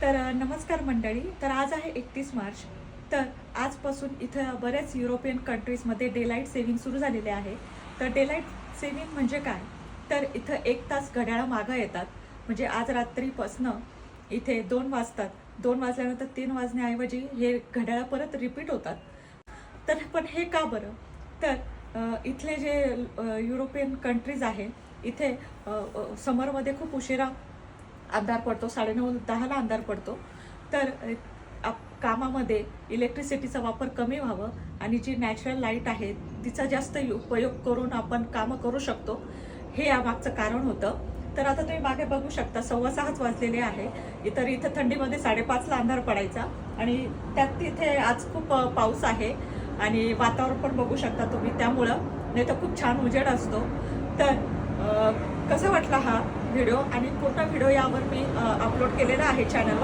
नमस्कार मंडळी. तर आज आहे 31 मार्च. तर आजपासून इथं बऱ्याच युरोपियन कंट्रीजमध्ये डे लाईट सेव्हिंग सुरू झालेले आहे. तर डे लाईट सेव्हिंग म्हणजे काय? तर इथं 1 तास घड्याळं मागं येतात. म्हणजे आज रात्रीपासनं इथे 2 वाजतात. 2 वाजल्यानंतर 3 वाजण्याऐवजी हे घड्याळं परत रिपीट होतात. तर पण हे का बरं? तर इथले जे युरोपियन कंट्रीज आहे, इथे समरमध्ये खूप उशिरा अंधार पडतो, 9:30-10ला अंधार पडतो. तर कामामध्ये इलेक्ट्रिसिटीचा वापर कमी व्हावं आणि जी नॅचरल लाईट आहे तिचा जास्त उपयोग करून आपण कामं करू शकतो, हे यामागचं कारण होतं. तर आता तुम्ही मागे बघू शकता 6:15च वाजलेले आहे. इथं थंडीमध्ये 5:30ला अंधार पडायचा आणि त्यात तिथे आज खूप पाऊस आहे आणि वातावरण पण बघू शकता तुम्ही. त्यामुळं नाही तर खूप छान उजेड असतो. तर कसा वाटला हा व्हिडिओ आणि पूर्ण व्हिडिओ यावर मी अपलोड केलेला आहे चॅनलवर.